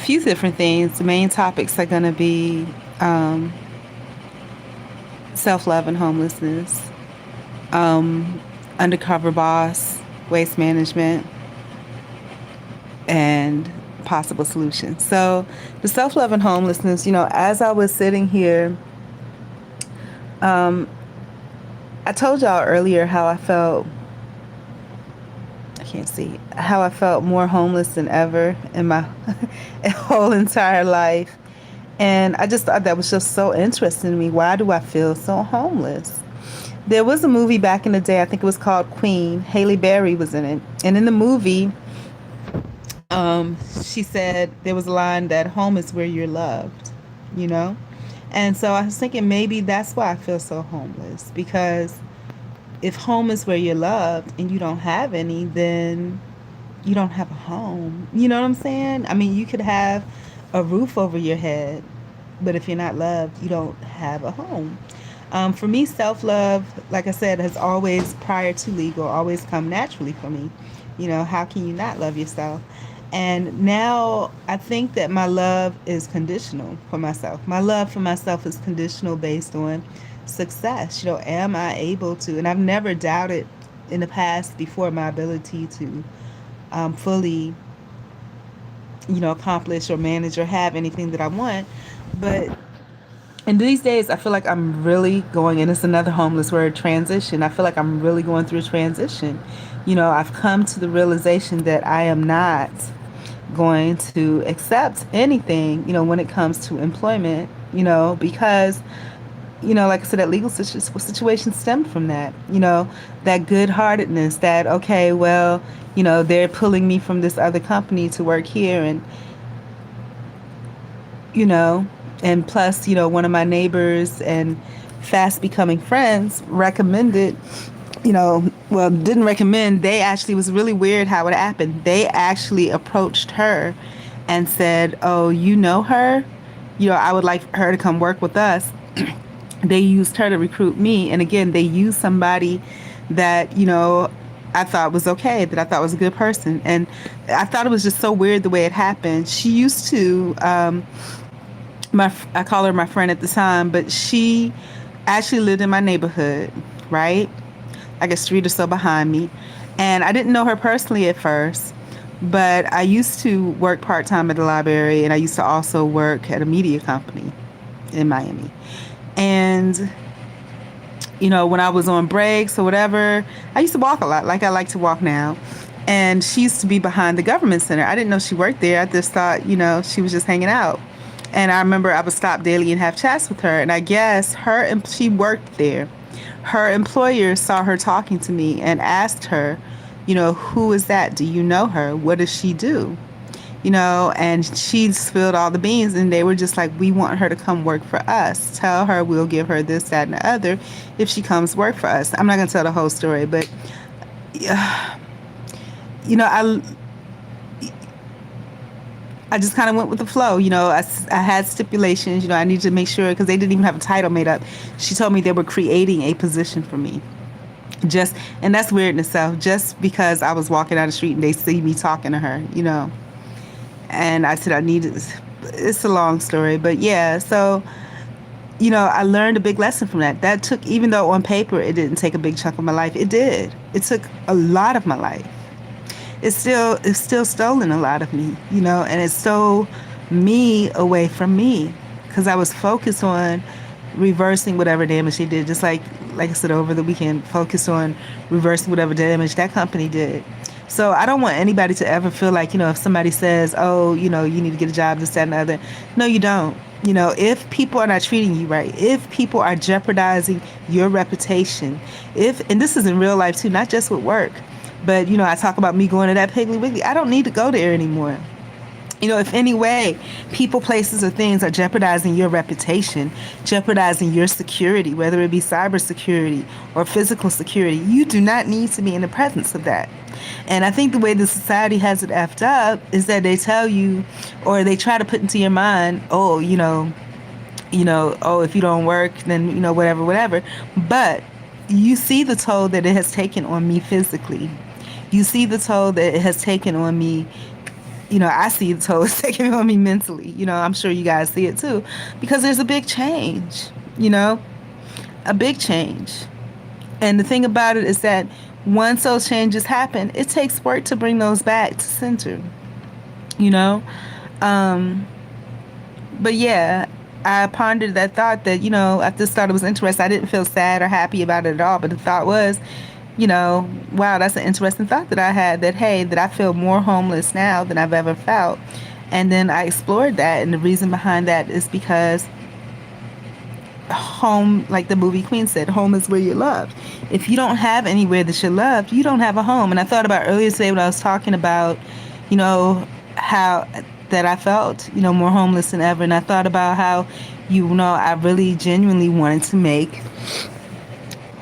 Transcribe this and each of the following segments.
few different things. The main topics are going to be um, self love and homelessness, undercover boss, waste management, and possible solutions. So, the self love and homelessness, as I was sitting here, I told y'all earlier how I felt. I can't see how I felt more homeless than ever in my whole entire life. And I just thought that was just so interesting to me. Why do I feel so homeless? There was a movie back in the day, I think it was called Queen. Halle Berry was in it. And in the movie, she said there was a line that home is where you're loved, you know? And so I was thinking maybe that's why I feel so homeless. Because if home is where you're loved and you don't have any, then you don't have a home. You know what I'm saying? I mean, you could have a roof over your head, but if you're not loved, you don't have a home. For me, self love, like I said, has always, prior to legal, always come naturally for me. How can you not love yourself? And now I think that my love is conditional for myself. My love for myself is conditional based on success. Am I able to? And I've never doubted in the past before my ability to fully, accomplish or manage or have anything that I want. But in these days, I feel like I'm really going, and it's another homeless word, transition. I feel like I'm really going through a transition. I've come to the realization that I am not going to accept anything, when it comes to employment, because like I said, that legal situation stemmed from that, that good heartedness that, okay, well, they're pulling me from this other company to work here. And, and plus, one of my neighbors and fast becoming friends recommended, well, didn't recommend, they actually, was really weird how it happened. They actually approached her and said, oh, you know her? I would like her to come work with us. They used her to recruit me. And again, they used somebody that, I thought was okay, that I thought was a good person. And I thought it was just so weird the way it happened. She used to, I call her my friend at the time, but she actually lived in my neighborhood, right? Like a street or so behind me. And I didn't know her personally at first, but I used to work part-time at the library, and I used to also work at a media company in Miami. And, when I was on breaks or whatever, I used to walk a lot, like I like to walk now. And she used to be behind the government center. I didn't know she worked there. I just thought, she was just hanging out. And I remember I would stop daily and have chats with her. And I guess she worked there. Her employer saw her talking to me and asked her, who is that? Do you know her? What does she do? And she spilled all the beans, and they were just like, we want her to come work for us. Tell her we'll give her this, that, and the other if she comes work for us. I'm not going to tell the whole story, but, I just kind of went with the flow. I had stipulations. I needed to make sure, because they didn't even have a title made up. She told me they were creating a position for me. And that's weird in itself, just because I was walking down the street and they see me talking to her, And I said I needed, it's a long story, but yeah, so, I learned a big lesson from that. That took, even though on paper it didn't take a big chunk of my life, it did. It took a lot of my life. It's still stolen a lot of me, and it stole me away from me, because I was focused on reversing whatever damage they did, just like I said over the weekend, focused on reversing whatever damage that company did. So I don't want anybody to ever feel like, if somebody says, oh, you need to get a job, this, that, and the other. No, you don't. If people are not treating you right, if people are jeopardizing your reputation, and this is in real life too, not just with work, but, I talk about me going to that Piggly Wiggly. I don't need to go there anymore. If any way people, places, or things are jeopardizing your reputation, jeopardizing your security, whether it be cybersecurity or physical security, you do not need to be in the presence of that. And I think the way the society has it effed up is that they tell you, or they try to put into your mind, oh, oh, if you don't work, then, whatever. But you see the toll that it has taken on me physically. You see the toll that it has taken on me I see the toll it's taking on me mentally. I'm sure you guys see it too, because there's a big change, a big change. And the thing about it is that once those changes happen, it takes work to bring those back to center, you know? Um, but yeah, I pondered that thought that, I just thought it was interesting. I didn't feel sad or happy about it at all, but the thought was, wow, that's an interesting thought that I had, that, hey, that I feel more homeless now than I've ever felt. And then I explored that. And the reason behind that is because home, like the movie Queen said, home is where you're loved. If you don't have anywhere that you're loved, you don't have a home. And I thought about earlier today when I was talking about, how that I felt, more homeless than ever. And I thought about how, I really genuinely wanted to make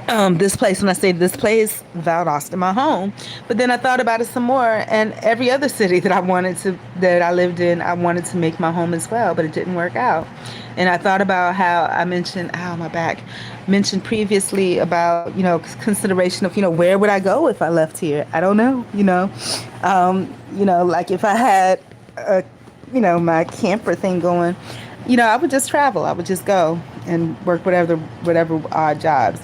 this place, when I say this place, Valdosta, my home. But then I thought about it some more, and every other city that I lived in, I wanted to make my home as well, but it didn't work out. And I thought about how I mentioned, my back, mentioned previously about, consideration of, where would I go if I left here? I don't know, like if I had my camper thing going, I would just travel. I would just go and work whatever odd jobs,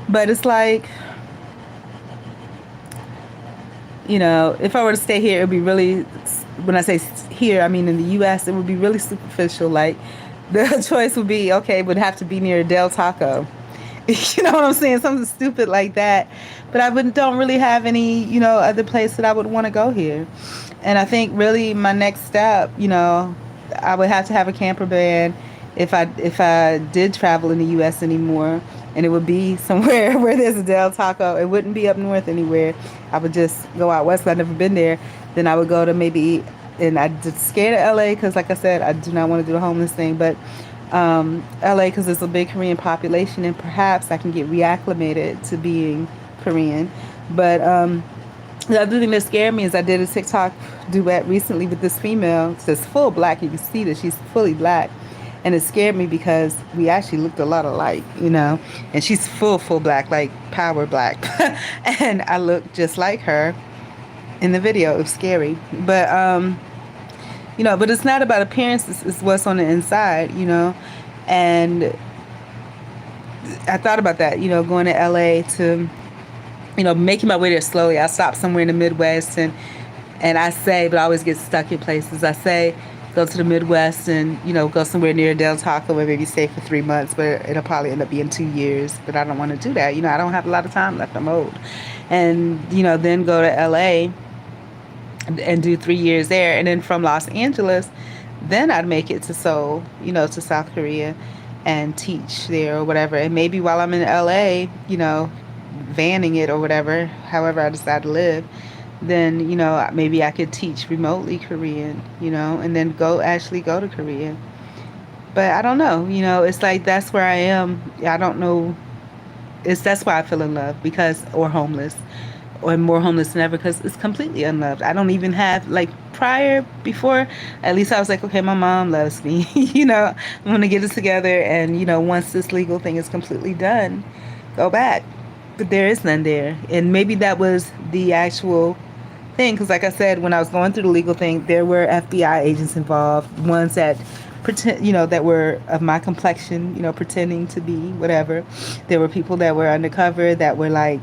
But it's like, if I were to stay here, it would be really, when I say here, I mean in the U.S., it would be really superficial. Like, the choice would be, okay, would have to be near Del Taco. You know what I'm saying? Something stupid like that. But don't really have any, other place that I would want to go here. And I think really my next step, I would have to have a camper van if I did travel in the U.S. anymore, and it would be somewhere where there's a Del Taco. It wouldn't be up north anywhere. I would just go out west. I've never been there. Then I would go to maybe, and I did scared of LA because, like I said, I do not want to do the homeless thing, but LA because there's a big Korean population, and perhaps I can get reacclimated to being Korean. But the other thing that scared me is I did a TikTok duet recently with this female that's full black. You can see that she's fully black. And it scared me because we actually looked a lot alike, and she's full black, like power black. And I looked just like her in the video. It was scary. But, but it's not about appearance. It's what's on the inside, And I thought about that, going to LA to, making my way there slowly. I stopped somewhere in the Midwest and I say, but I always get stuck in places. I say, go to the Midwest and, go somewhere near Del Taco and maybe stay for 3 months, but it'll probably end up being 2 years. But I don't want to do that. I don't have a lot of time left. I'm old. And, then go to LA and do 3 years there. And then from Los Angeles, then I'd make it to Seoul, to South Korea and teach there or whatever. And maybe while I'm in LA, vanning it or whatever, however I decide to live, then, maybe I could teach remotely Korean, and then go to Korea. But I don't know, it's like that's where I am. I don't know. That's why I feel in love or homeless or more homeless than ever because it's completely unloved. I don't even have, like before, at least I was like, okay, my mom loves me. I'm going to get it together. And, once this legal thing is completely done, go back. But there is none there. And maybe that was the actual thing, because like I said, when I was going through the legal thing, there were FBI agents involved, ones that pretend, that were of my complexion, pretending to be whatever. There were people that were undercover that were like,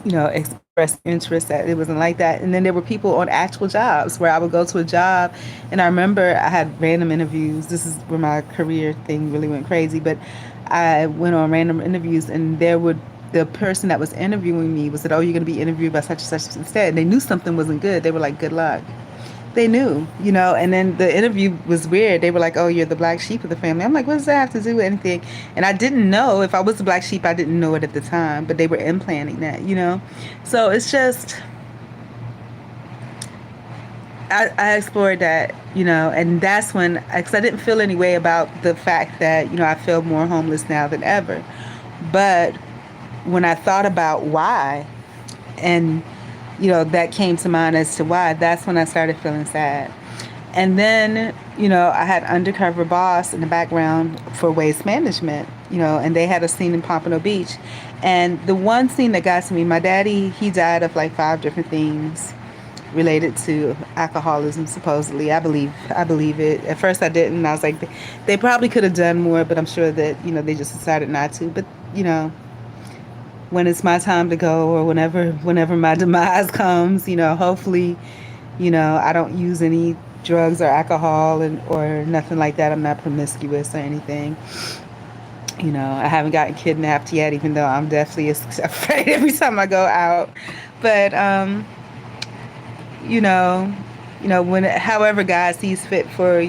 expressed interest that it wasn't like that. And then there were people on actual jobs where I would go to a job, and I remember I had random interviews. This is where my career thing really went crazy, but I went on random interviews, and the person that was interviewing me was said, oh, you're going to be interviewed by such and such instead. And they knew something wasn't good. They were like, good luck. They knew, and then the interview was weird. They were like, oh, you're the black sheep of the family. I'm like, what does that have to do with anything? And I didn't know if I was the black sheep. I didn't know it at the time, but they were implanting that, So it's just, I explored that, and that's when, because I didn't feel any way about the fact that, I feel more homeless now than ever. But when I thought about why, and, that came to mind as to why, that's when I started feeling sad. And then, I had Undercover Boss in the background for Waste Management, and they had a scene in Pompano Beach. And the one scene that got to me, my daddy, he died of like 5 different things. related to alcoholism. Supposedly, I believe it. At first, I didn't. I was like, they probably could have done more, but I'm sure that they just decided not to. But when it's my time to go, or whenever my demise comes, hopefully, I don't use any drugs or alcohol or nothing like that. I'm not promiscuous or anything. I haven't gotten kidnapped yet, even though I'm definitely afraid every time I go out. But you know, when however God sees fit for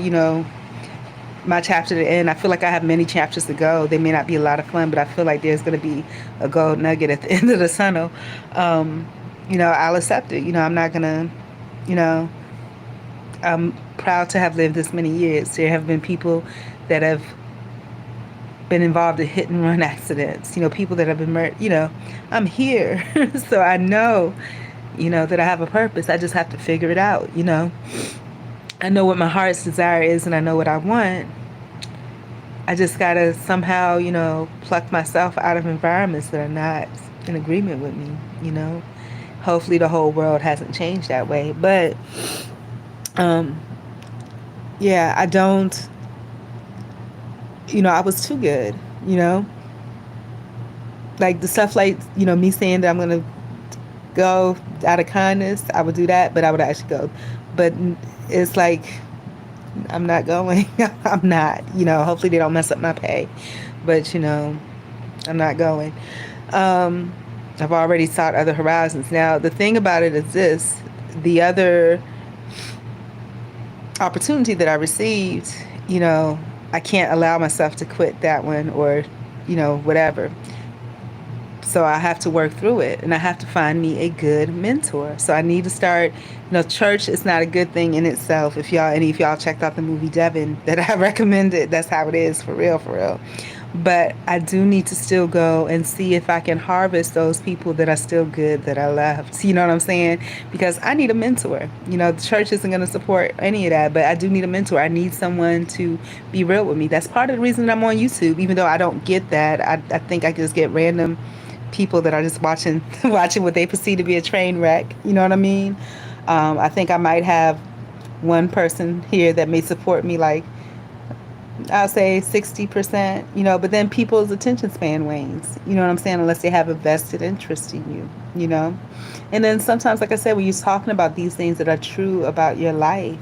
my chapter to end. I feel like I have many chapters to go. They may not be a lot of fun, but I feel like there's going to be a gold nugget at the end of the tunnel. I'll accept it. I'm not gonna. You know, I'm proud to have lived this many years. There have been people that have been involved in hit and run accidents. People that have been murdered. I'm here, so I know. That I have a purpose. I just have to figure it out. I know what my heart's desire is, and I know what I want. I just gotta somehow, pluck myself out of environments that are not in agreement with me. Hopefully the whole world hasn't changed that way. But yeah, I don't, I was too good, like the stuff like, me saying that I'm gonna go out of kindness, I would do that, but I would actually go. But it's like, I'm not going. I'm not. Hopefully they don't mess up my pay. But, I'm not going. I've already sought other horizons. Now, the thing about it is this. The other opportunity that I received, I can't allow myself to quit that one or, whatever. So I have to work through it, and I have to find me a good mentor. So I need to start, church is not a good thing in itself. If any of y'all checked out the movie Devin that I recommended, that's how it is, for real, for real. But I do need to still go and see if I can harvest those people that are still good, that I love. You know what I'm saying? Because I need a mentor. The church isn't going to support any of that, but I do need a mentor. I need someone to be real with me. That's part of the reason that I'm on YouTube, even though I don't get that. I think I just get random people that are just watching what they perceive to be a train wreck. You know what I mean? I think I might have one person here that may support me, like I'll say 60%, but then people's attention span wanes, you know what I'm saying, unless they have a vested interest in you, And then sometimes, like I said, when you're talking about these things that are true about your life,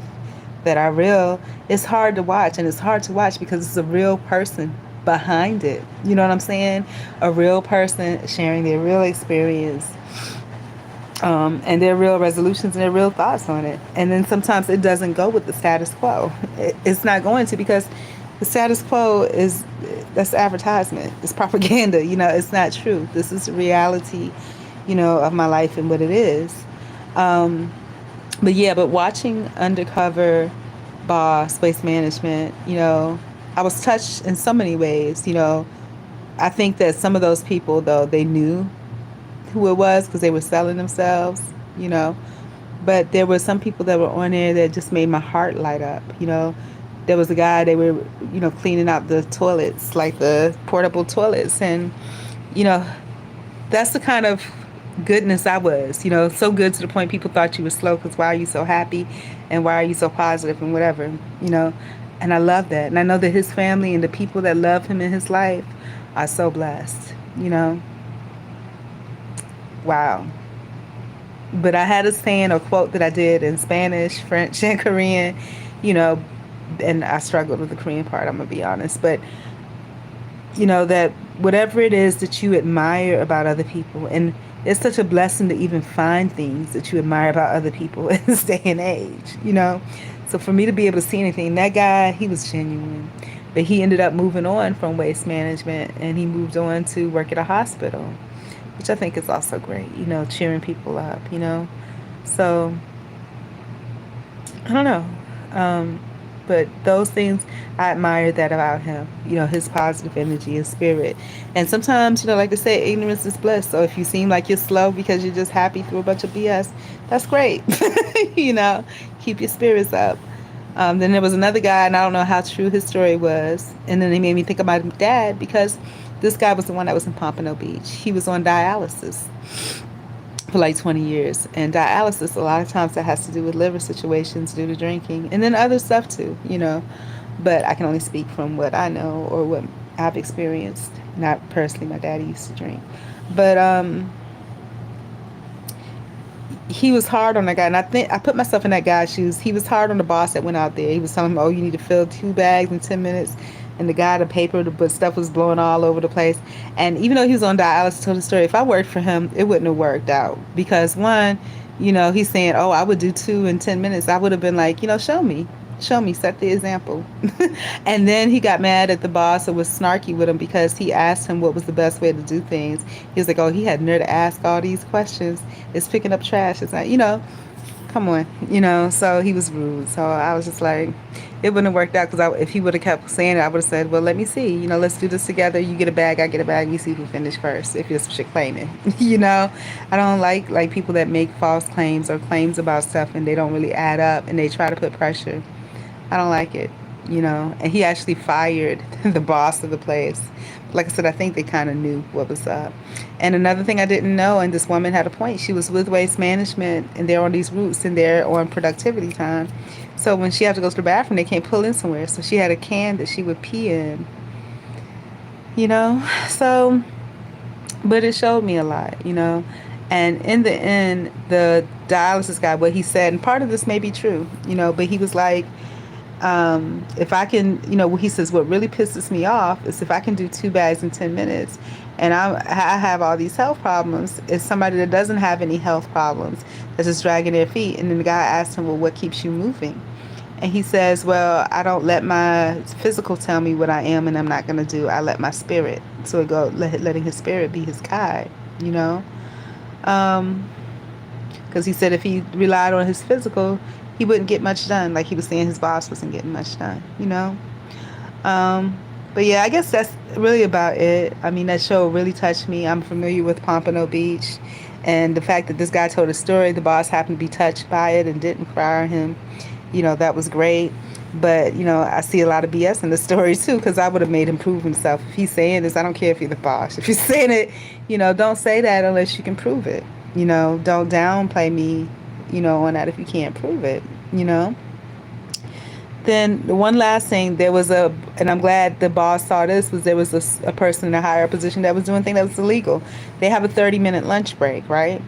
that are real, it's hard to watch. And it's hard to watch because it's a real person behind it. You know what I'm saying? A real person sharing their real experience, and their real resolutions and their real thoughts on it. And then sometimes it doesn't go with the status quo. It's not going to, because the status quo that's advertisement. It's propaganda. It's not true. This is the reality, of my life and what it is. But watching Undercover Boss Waste Management, I was touched in so many ways. I think that some of those people, though, they knew who it was because they were selling themselves, But there were some people that were on there that just made my heart light up, There was a guy, they were, cleaning out the toilets, like the portable toilets. And, that's the kind of goodness I was, so good to the point people thought you were slow because why are you so happy and why are you so positive and whatever, And I love that. And I know that his family and the people that love him in his life are so blessed, Wow. But I had a saying or quote that I did in Spanish, French, and Korean, and I struggled with the Korean part, I'm going to be honest. But, that whatever it is that you admire about other people, and it's such a blessing to even find things that you admire about other people in this day and age, So for me to be able to see anything, that guy, he was genuine. But he ended up moving on from waste management, and he moved on to work at a hospital, which I think is also great, cheering people up, So, I don't know. But those things, I admire that about him, his positive energy and spirit. And sometimes, like they say, ignorance is bliss. So if you seem like you're slow because you're just happy through a bunch of BS, that's great. Keep your spirits up. Then there was another guy, and I don't know how true his story was. And then it made me think of my dad, because this guy was the one that was in Pompano Beach. He was on dialysis. for like 20 years. And dialysis, a lot of times that has to do with liver situations due to drinking, and then other stuff too, But I can only speak from what I know or what I've experienced. Not personally, my daddy used to drink. But he was hard on that guy. And I think I put myself in that guy's shoes. He was hard on the boss that went out there. He was telling him, oh, you need to fill 2 bags in 10 minutes. And the guy, the paper, but stuff was blowing all over the place. And even though he was on dialysis, told the story, if I worked for him, it wouldn't have worked out. Because one, he's saying, oh, I would do 2 in 10 minutes. I would have been like, show me, set the example. And then he got mad at the boss and was snarky with him because he asked him what was the best way to do things. He was like, oh, he had nerve to ask all these questions. It's picking up trash. It's not, come on, so he was rude. So I was just like, it wouldn't have worked out because if he would have kept saying it, I would have said, well, let me see, let's do this together. You get a bag, I get a bag. We see who finished first. If you're shit claiming, I don't like people that make false claims or claims about stuff and they don't really add up and they try to put pressure. I don't like it, And he actually fired the boss of the place. Like I said, I think they kind of knew what was up. And another thing I didn't know, and this woman had a point, she was with Waste Management, and they're on these routes, and they're on productivity time. So when she had to go to the bathroom, they can't pull in somewhere. So she had a can that she would pee in, So, but it showed me a lot, And in the end, the dialysis guy, what he said, and part of this may be true, but he was like, if I can, he says, what really pisses me off is if I can do 2 bags in 10 minutes and I have all these health problems, it's somebody that doesn't have any health problems that's just dragging their feet. And then the guy asked him, well, what keeps you moving? And he says, well, I don't let my physical tell me what I am and I'm not going to do. I let my spirit. So letting his spirit be his guide, because he said if he relied on his physical, he wouldn't get much done. Like he was saying, his boss wasn't getting much done, But yeah, I guess that's really about it. I mean, that show really touched me. I'm familiar with Pompano Beach, and the fact that this guy told a story, the boss happened to be touched by it and didn't fire him, that was great. But, I see a lot of BS in the story too, because I would have made him prove himself. If he's saying this, I don't care if you're the boss. If you're saying it, don't say that unless you can prove it. Don't downplay me, on that if you can't prove it, Then the one last thing, and I'm glad the boss saw this, was there was a person in a higher position that was doing things that was illegal. They have a 30-minute lunch break, right?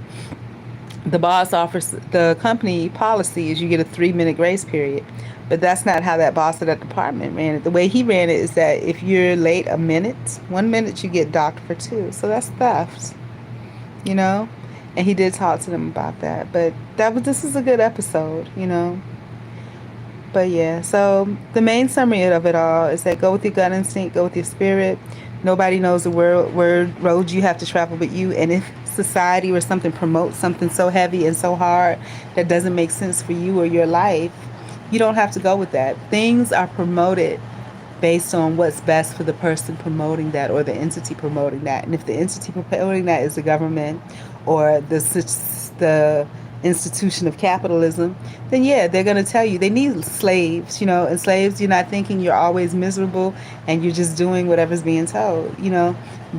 The boss offers, the company policy is you get a 3-minute grace period. But that's not how that boss of that department ran it. The way he ran it is that if you're late 1 minute, you get docked for 2. So that's theft, And he did talk to them about that. But this is a good episode, But yeah, so the main summary of it all is that go with your gut instinct, go with your spirit. Nobody knows the road you have to travel but you. And if society or something promotes something so heavy and so hard that doesn't make sense for you or your life, you don't have to go with that. Things are promoted based on what's best for the person promoting that or the entity promoting that. And if the entity promoting that is the government or the institution of capitalism, then yeah, they're going to tell you they need slaves, and slaves, you're not thinking you're always miserable and you're just doing whatever's being told,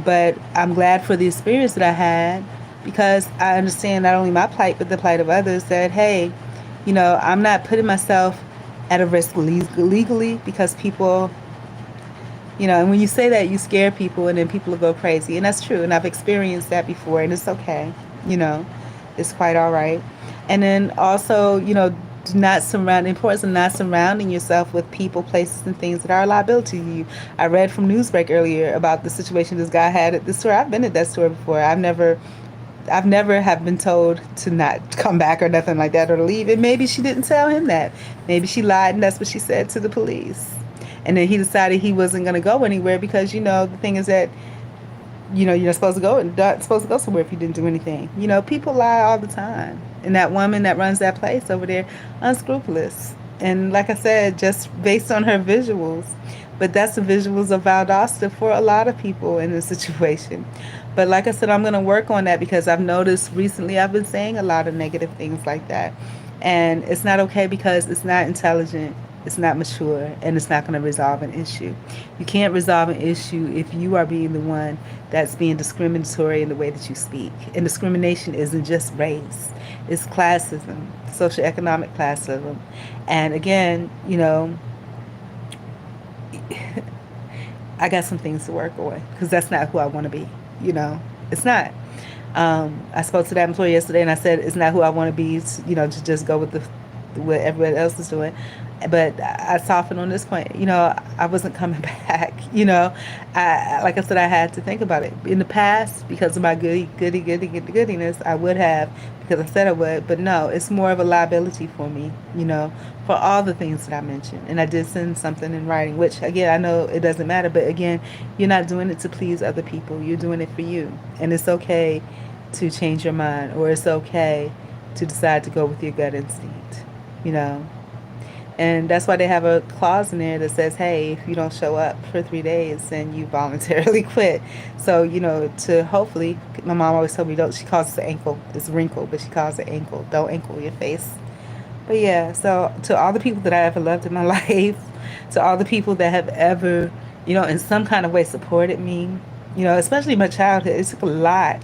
But I'm glad for the experience that I had because I understand not only my plight, but the plight of others that, hey, I'm not putting myself at a risk legally because people, and when you say that, you scare people and then people will go crazy. And that's true. And I've experienced that before and it's okay. It's quite all right. And then also, the importance of not surrounding yourself with people, places, and things that are a liability to you. I read from Newsbreak earlier about the situation this guy had at the store. I've been at that store before. I've never have been told to not come back or nothing like that or to leave. And maybe she didn't tell him that.Maybe she lied and that's what she said to the police. And then he decided he wasn't going to go anywhere because, the thing is that, you're not supposed to go somewhere if you didn't do anything. People lie all the time. And that woman that runs that place over there, unscrupulous. And like I said, just based on her visuals. But that's the visuals of Valdosta for a lot of people in this situation. But like I said, I'm going to work on that because I've noticed recently I've been saying a lot of negative things like that. And it's not okay because it's not intelligent. It's not mature, and it's not going to resolve an issue. You can't resolve an issue if you are being the one that's being discriminatory in the way that you speak. And discrimination isn't just race, it's classism, socioeconomic classism. And again, I got some things to work on because that's not who I want to be. It's not. I spoke to that employee yesterday, and I said it's not who I want to be. To just go with what everybody else is doing. But I softened on this point. I wasn't coming back. Like I said, I had to think about it in the past because of my goodiness. I would have because I said I would, but no, it's more of a liability for me. For all the things that I mentioned, and I did send something in writing, which again I know it doesn't matter, but again, you're not doing it to please other people. You're doing it for you, and it's okay to change your mind, or it's okay to decide to go with your gut instinct. You know, and that's why they have a clause in there that says, hey, if you don't show up for 3 days, then you voluntarily quit. So, to hopefully, my mom always told me, don't, she calls it the ankle, it's wrinkle, but she calls it ankle. Don't ankle your face. But yeah, so to all the people that I ever loved in my life, to all the people that have ever, in some kind of way supported me, especially my childhood, it took a lot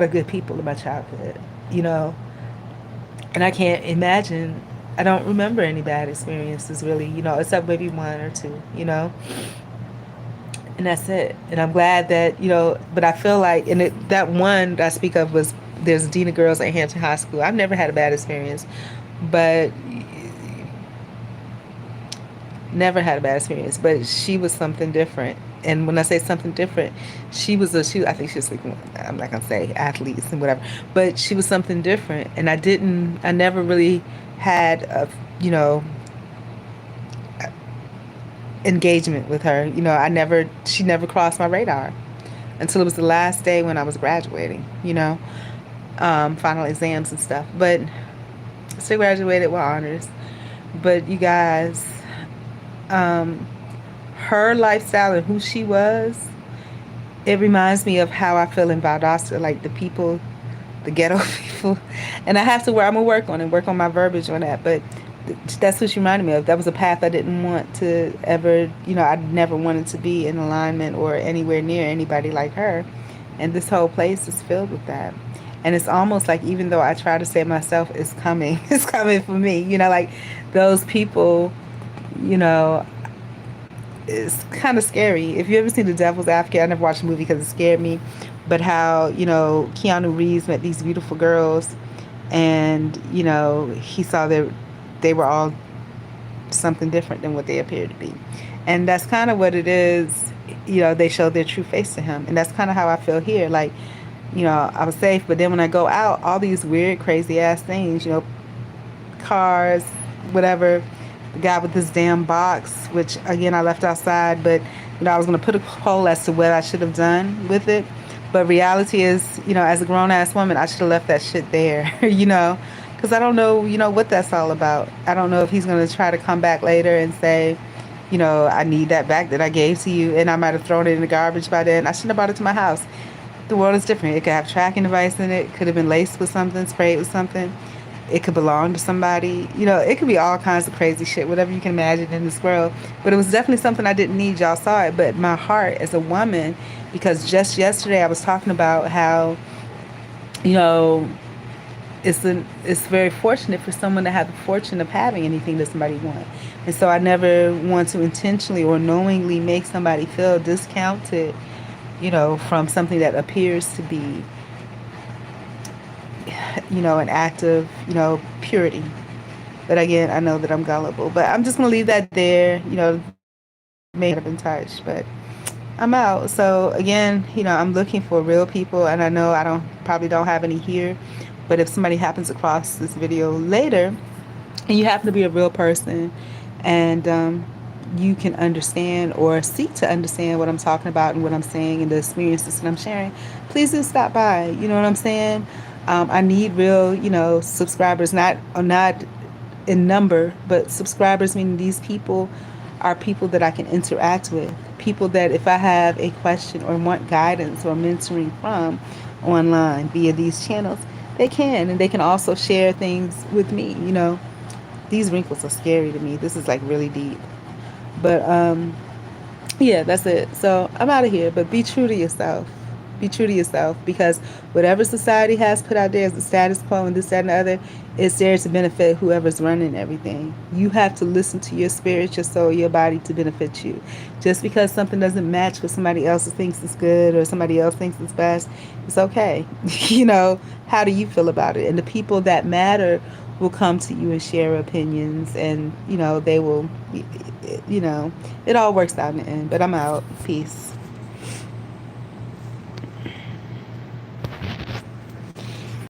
of good people in my childhood, you know, and I can't imagine, I don't remember any bad experiences really, except maybe one or two, and that's it. And I'm glad that, but I feel like, that one that I speak of was, there's Dina Girls at Hampton High School. I've never had a bad experience, but never had a bad experience, but she was something different. And when I say something different, I think she was like, I'm not gonna say athletes and whatever, but she was something different. And I never really had engagement with her. She never crossed my radar until it was the last day when I was graduating, final exams and stuff. But still graduated with honors. But you guys, her lifestyle and who she was, it reminds me of how I feel in Valdosta, like the people, the ghetto people. And I'm gonna work on my verbiage on that. But that's what she reminded me of. That was a path I didn't want to ever, I never wanted to be in alignment or anywhere near anybody like her. And this whole place is filled with that. And it's almost like, even though I try to say myself, it's coming, it's coming for me, like those people, it's kind of scary. If you ever seen The Devil's Advocate, I never watched the movie because it scared me, but how, Keanu Reeves met these beautiful girls, and, he saw they were all something different than what they appeared to be. And that's kind of what it is. They showed their true face to him. And that's kind of how I feel here. Like, I was safe, but then when I go out, all these weird, crazy ass things, cars, whatever. The guy with this damn box, which again I left outside, but I was gonna put a poll as to what I should have done with it. But reality is, as a grown ass woman, I should have left that shit there, because I don't know, what that's all about. I don't know if he's gonna try to come back later and say, I need that back that I gave to you, and I might have thrown it in the garbage by then. I shouldn't have brought it to my house. The world is different. It could have tracking device in it. It could have been laced with something, sprayed with something. It could belong to somebody. It could be all kinds of crazy shit, whatever you can imagine in this world. But it was definitely something I didn't need. Y'all saw it. But my heart as a woman, because just yesterday I was talking about how, it's very fortunate for someone to have the fortune of having anything that somebody wants. And so I never want to intentionally or knowingly make somebody feel discounted, from something that appears to be, an act of, purity. But again, I know that I'm gullible. But I'm just going to leave that there, may have been touched. But I'm out. So again, I'm looking for real people. And I know I probably don't have any here. But if somebody happens across this video later, and you happen to be a real person, and you can understand or seek to understand what I'm talking about and what I'm saying and the experiences that I'm sharing, please do stop by. You know what I'm saying? I need real, subscribers, not in number, but subscribers, meaning these people are people that I can interact with, people that if I have a question or want guidance or mentoring from online via these channels, they can, and they can also share things with me, These wrinkles are scary to me. This is like really deep. But yeah, that's it. So I'm out of here. But be true to yourself. Be true to yourself, because whatever society has put out there as the status quo and this, that, and the other, is there to benefit whoever's running everything. You have to listen to your spirit, your soul, your body to benefit you. Just because something doesn't match what somebody else thinks is good or somebody else thinks is best, it's okay. You know, how do you feel about it? And the people that matter will come to you and share opinions, and you know, they will, you know, it all works out in the end. But I'm out. Peace.